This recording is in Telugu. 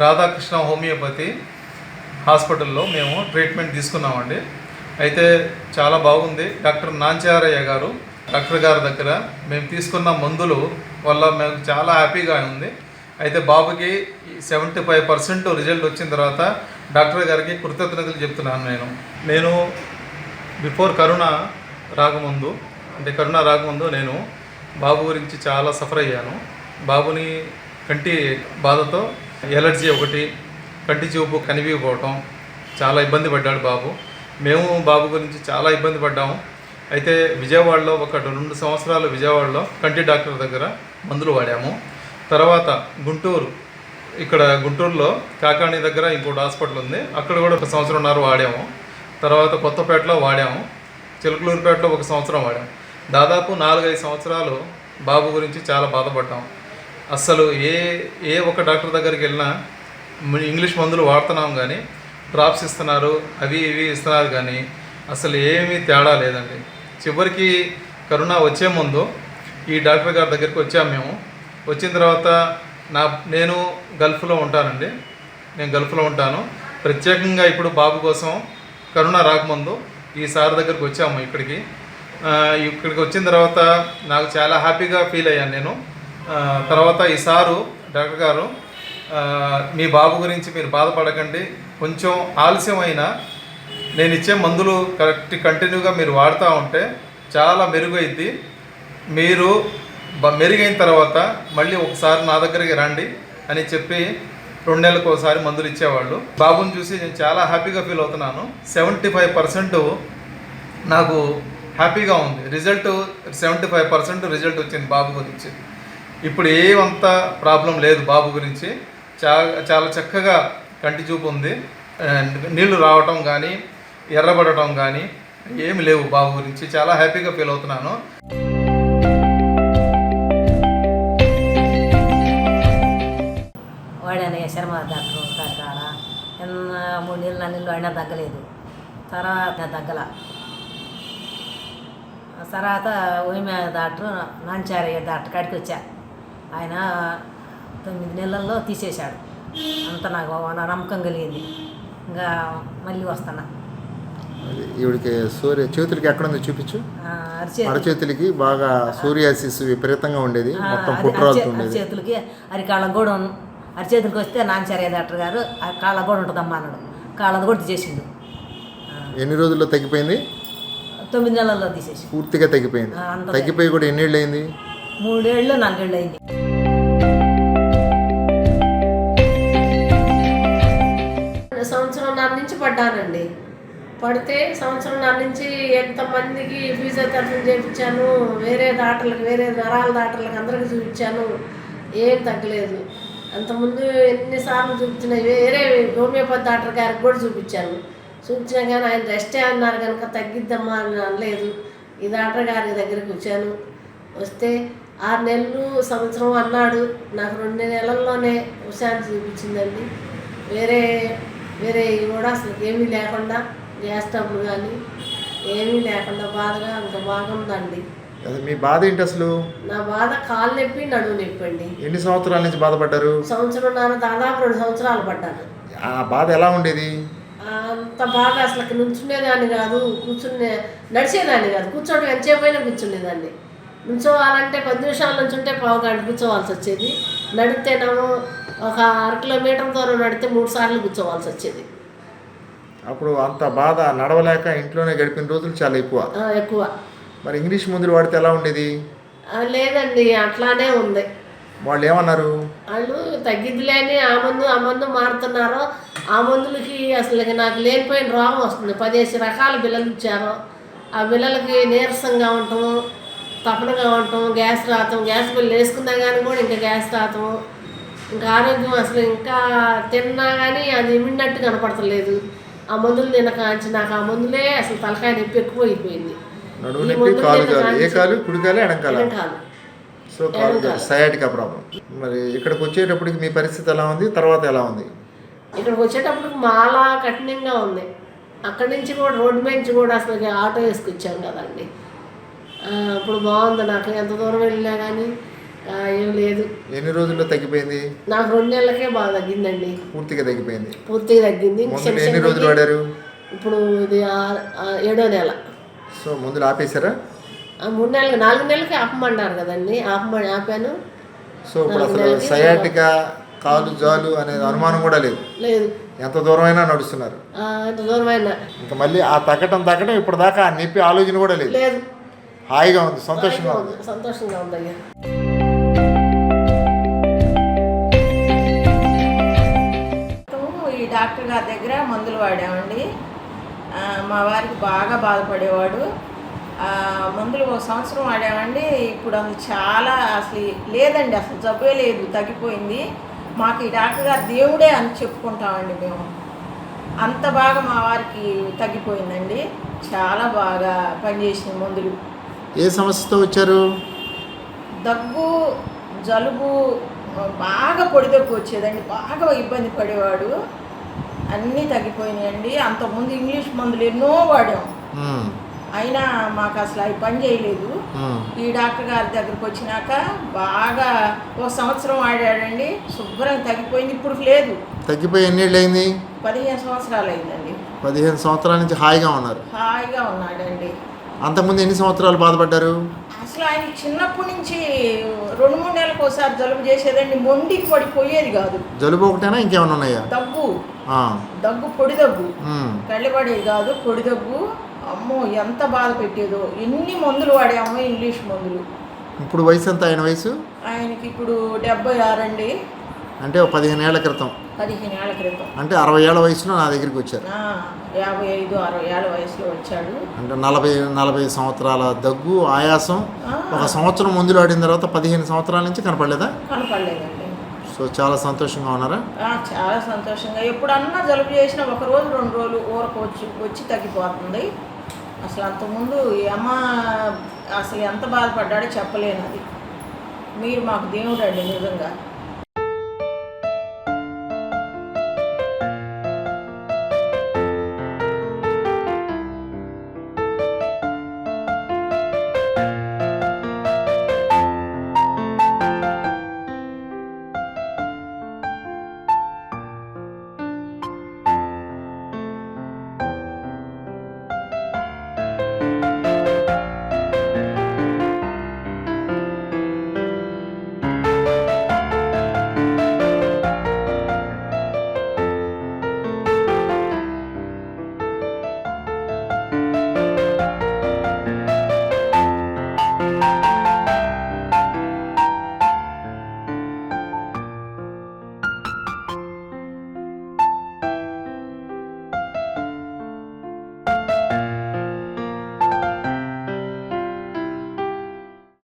రాధాకృష్ణ హోమియోపతి హాస్పిటల్లో మేము ట్రీట్మెంట్ తీసుకున్నామండి. అయితే చాలా బాగుంది. డాక్టర్ నాంచారయ్య గారు డాక్టర్ గారి దగ్గర మేము తీసుకున్న మందులు వల్ల మేము చాలా హ్యాపీగా ఉంది. అయితే బాబుకి 75% రిజల్ట్ వచ్చిన తర్వాత డాక్టర్ గారికి కృతజ్ఞతలు చెప్తున్నాను. నేను బిఫోర్ కరోనా రాకముందు నేను బాబు గురించి చాలా సఫర్ అయ్యాను. బాబుని కంటి బాధతో ఎలర్జీ ఒకటి, కంటి చూపు కనిపించకపోవటం, చాలా ఇబ్బంది పడ్డాడు బాబు. మేము బాబు గురించి చాలా ఇబ్బంది పడ్డాము. అయితే విజయవాడలో ఒక 2 సంవత్సరాలు విజయవాడలో కంటి డాక్టర్ దగ్గర మందులు వాడాము. తర్వాత గుంటూరులో కాకాణి దగ్గర ఇంకోటి హాస్పిటల్ ఉంది, అక్కడ కూడా 1 సంవత్సరంన్నర వాడాము. తర్వాత కొత్తపేటలో వాడాము, చిలకలూరుపేటలో 1 సంవత్సరం వాడాము. దాదాపు 4-5 సంవత్సరాలు బాబు గురించి చాలా బాధపడ్డాము. అస్సలు ఏ ఒక్క డాక్టర్ దగ్గరికి వెళ్ళినా ఇంగ్లీష్ మందులు వాడుతున్నాం కానీ, డ్రాప్స్ ఇస్తున్నారు, అవి ఇవి ఇస్తున్నారు కానీ అసలు ఏమీ తేడా లేదండి. చివరికి కరోనా వచ్చే ముందు ఈ డాక్టర్ గారి దగ్గరికి వచ్చాము మేము. వచ్చిన తర్వాత నేను గల్ఫ్లో ఉంటానండి. నేను గల్ఫ్లో ఉంటాను. ప్రత్యేకంగా ఇప్పుడు బాబు కోసం కరోనా రాకముందు ఈ సార్ దగ్గరికి వచ్చాము. ఇక్కడికి వచ్చిన తర్వాత నాకు చాలా హ్యాపీగా ఫీల్ అయ్యాను నేను. తర్వాత ఈ సారు డాక్టర్ గారు, మీ బాబు గురించి మీరు బాధపడకండి, కొంచెం ఆలస్యమైనా నేను ఇచ్చే మందులు కంటిన్యూగా మీరు వాడుతూ ఉంటే చాలా మెరుగైద్ది. మీరు మెరుగైన తర్వాత మళ్ళీ ఒకసారి నా దగ్గరికి రండి అని చెప్పి 2 నెలలకు ఒకసారి మందులు ఇచ్చేవాళ్ళు. బాబుని చూసి నేను చాలా హ్యాపీగా ఫీల్ అవుతున్నాను. 75% నాకు హ్యాపీగా ఉంది. 75% రిజల్ట్ వచ్చింది బాబు గురించి. ఇప్పుడు ఏమంత ప్రాబ్లం లేదు బాబు గురించి. చాలా చక్కగా కంటి చూపు ఉంది. నీళ్లు రావటం కానీ, ఎర్రబడటం కానీ ఏమి లేవు. బాబు గురించి చాలా హ్యాపీగా ఫీల్ అవుతున్నాను. వాడాను శర్మ డాక్టర్ కాడ 3 నెలలు 4 నెలలు అయినా తగ్గలేదు. తర్వాత హోమియో డాక్టర్ నాంచారయ్య డాక్టర్ కాడికి వచ్చా. ఆయన 9 నెలల్లో తీసేశాడు. అంత నాకు నమ్మకం కలిగింది. ఇంకా మళ్ళీ వస్తున్నా. ఈవిడికి చేతులకి ఎక్కడ ఉందో చూపించు. అరచేతులకి బాగా సూరియాసిస్ విపరీతంగా ఉండేది, మొత్తం పుట్రాలతో ఉండేది. అరచేతులకి అరికాళ్ళకు కూడా అరచేతులకి వస్తే నాంచారయ్య డాక్టర్ గారు కాళ్ళకు కూడా ఉంటుందమ్మా అన్నాడు. కాళ్ళది కూడా తీసేసిండు. ఎన్ని రోజుల్లో తగ్గిపోయింది? 9 నెలల్లో తీసేసి పూర్తిగా తగ్గిపోయింది. తగ్గిపోయి కూడా ఎన్నేళ్ళు అయింది? 3 ఏళ్ళు 4 ఏళ్ళు అయింది. సంవత్సరంన్నర నుంచి పడ్డానండి. పడితే సంవత్సరంన్నర నుంచి ఎంతమందికి ఫిజియోథెరపీ చేయించాను, వేరే నరాల డాక్టర్లకు అందరికీ చూపించాను, ఏం తగ్గలేదు. అంతకుముందు ఎన్నిసార్లు చూపించిన వేరే హోమియోపతి డాక్టర్ గారికి కూడా చూపించినా కానీ ఆయన రెస్టే అన్నారు కనుక తగ్గిద్దమ్మా అని అనలేదు. ఈ డాక్టర్ గారి దగ్గరికి వచ్చాను. వస్తే 6 నెలలు సంవత్సరం అన్నాడు. నాకు 2 నెలల్లోనే విషయాన్ని చూపించిందండి. వేరే కూడా అసలు ఏమీ లేకుండా, గ్యాస్ ట్రబుల్ కానీ ఏమీ లేకుండా బాధగా ఇంకా బాగుందండి. మీ బాధ ఏంటి అసలు? నా బాధ కాలు నొప్పి, నడుము నొప్పి అండి. ఎన్ని సంవత్సరాల నుంచి బాధపడ్డారు? సంవత్సరంన్నర, దాదాపు 2 సంవత్సరాలు పడ్డాను. ఆ బాధ ఎలా ఉండేది? అంత బాగా అసలు నుంచునేదాన్ని కాదు, నడిచేదాన్ని కాదు. కూర్చోవడం ఎంతసేపైనా కూర్చునేదాన్ని. నుంచోవాలంటే 10 నిమిషాల నుంచి ఉంటే 1/4 గంట కూర్చోవాల్సి వచ్చేది. నడితేనేమో ఒక 1/2 కిలోమీటర్ దూరం నడితే 3 సార్లు కూర్చోవాల్సి వచ్చేది. అప్పుడు అంత బాధ, నడవలేక ఇంట్లోనే గడిపిన రోజులు చాలా ఎక్కువ. మరి ఇంగ్లీష్ మందులు వాడితే ఎలా ఉండేది? లేదండి, అట్లానే ఉంది. వాళ్ళు ఏమన్నారు? వాళ్ళు తగ్గిద్దిలేని ఆ మందు మారుతున్నారు. ఆ మందులకి అసలు నాకు లేనిపోయిన రోగం వస్తుంది. 10 రకాల బిళ్ళలు ఇచ్చారు. ఆ బిళ్ళలకి నీరసంగా ఉండటం, తపనగా ఉండటం, గ్యాస్ రావటం, గ్యాస్ బిల్లు వేసుకున్నా కానీ కూడా ఇంకా గ్యాస్ రావటం, ఇంకా ఆరోగ్యం అసలు ఇంకా తిన్నా కానీ అది ఇమిడినట్టు కనపడతలేదు. ఆ మందులు తినకాంచి నాకు ఆ మందులే అసలు తలకాయ నొప్పి ఎక్కువైపోయింది. So sciatica problem. మరి ఇక్కడికి వచ్చేటప్పటికి మీ పరిస్థితి ఎలా ఉంది? తర్వాత ఎలా ఉంది? ఇక్కడికి వచ్చేటప్పటికి చాలా కఠినంగా ఉంది. అక్కడి నుంచి కూడా రోడ్డు నుంచి కూడా అసలు ఆటో వేసుకొచ్చాం కదండి. ఇప్పుడు బాగుంది. నాకు ఎంత దూరం వెళ్ళినా కానీ ఏం లేదు. ఎన్ని రోజుల్లో తగ్గిపోయింది? నాకు 2 నెలలకే బాగా తగ్గిందండి. పూర్తిగా తగ్గిపోయింది. పూర్తిగా తగ్గింది. మందులు ఎన్ని రోజులు వాడారు? ఇప్పుడు ఇది 7వ నెల. సో మందులు ఆపేశారా? 3 నెలలు 4 నెలలకి ఆపమన్నారు కదండి. ఆపాను. సో ఇప్పుడు అసలు సయాటికా కాలు జాలు అనేది అనుమానం కూడా లేదు. లేదు. ఎంత దూరమైనా నడుస్తున్నారు. ఎంత దూరమైనా. ఇంకా మళ్ళీ ఆ తగ్గటం ఇప్పుడు దాకా ఆ నొప్పి ఆలోచన కూడా లేదు. లేదు. హాయిగా ఉంది, సంతోషంగా ఉంది. సంతోషంగా ఉందయ్యా. ఈ డాక్టర్ గారి దగ్గర మందులు వాడామండి. మా వారికి బాగా బాధపడేవాడు. మందులు 1 సంవత్సరం వాడామండి. ఇప్పుడు అది చాలా అసలు లేదండి, అసలు జబ్బే లేదు, తగ్గిపోయింది. మాకు ఈ డాక్టర్ గారు దేవుడే అని చెప్పుకుంటామండి మేము. అంత బాగా మా వారికి తగ్గిపోయిందండి. చాలా బాగా పనిచేసిన మందులు. ఏ సమస్యతో వచ్చారు? దగ్గు, జలుబు, బాగా పొడి దగ్గు వచ్చేదండి. బాగా ఇబ్బంది పడేవాడు. అన్నీ తగ్గిపోయినాయండి. అంతకుముందు ఇంగ్లీష్ మందులు ఎన్నో వాడాం, అయినా మాకు అసలు అవి పని చేయలేదు. ఈ డాక్టర్ గారి దగ్గరకు వచ్చినాక బాగా 1 సంవత్సరం వాడాడండి. శుభ్రంగా తగ్గిపోయింది. ఇప్పుడు లేదు. తగ్గిపోయి ఎన్నేళ్ళు అయింది? 15 సంవత్సరాలు అయిందండి. 15 సంవత్సరాల నుంచి హాయిగా ఉన్నారు. హాయిగా ఉన్నాడండి. అంతకుముందు ఎన్ని సంవత్సరాలు బాధపడ్డారు? అసలు ఆయన చిన్నప్పటి నుంచి 2-3 నెలలకు ఒకసారి జలుబు చేసేదండి. మొండికి పడిపోయేది కాదు. జలుబు ఒకటేనా ఇంకేమైనా ఉన్నాయా? దగ్గు, పొడి దగ్గు, కళ్ళబడేది కాదు, పొడి దగ్గు. అమ్మో ఎంత బాధ పెట్టేదో. ఎన్ని మందులు వాడామో, ఇంగ్లీష్ మందులు. ఇప్పుడు వయసు ఎంత ఆయన వయసు? ఆయనకి ఇప్పుడు 76 అండి. అంటే 15 ఏళ్ల క్రితం. 15 ఏళ్ల క్రితం. అంటే 60 ఏళ్ల వయసులో నా దగ్గరికి వచ్చారు. 55-60 ఏళ్ల వయసులో వచ్చాడు. అంటే 40 సంవత్సరాల దగ్గు, ఆయాసం. 1 సంవత్సరం మందులు ఆడిన తర్వాత 15 సంవత్సరాల నుంచి కనపడలేదా? కనపడలేదండి. సో చాలా సంతోషంగా ఉన్నారా? చాలా సంతోషంగా. ఎప్పుడన్నా జలుబు చేసినా 1 రోజు 2 రోజులు వచ్చి తగ్గిపోతుంది. అసలు అంతకుముందు అమ్మ అసలు ఎంత బాధపడ్డాడో చెప్పలేను. అది మీరు మాకు దేవుడు అండి నిజంగా.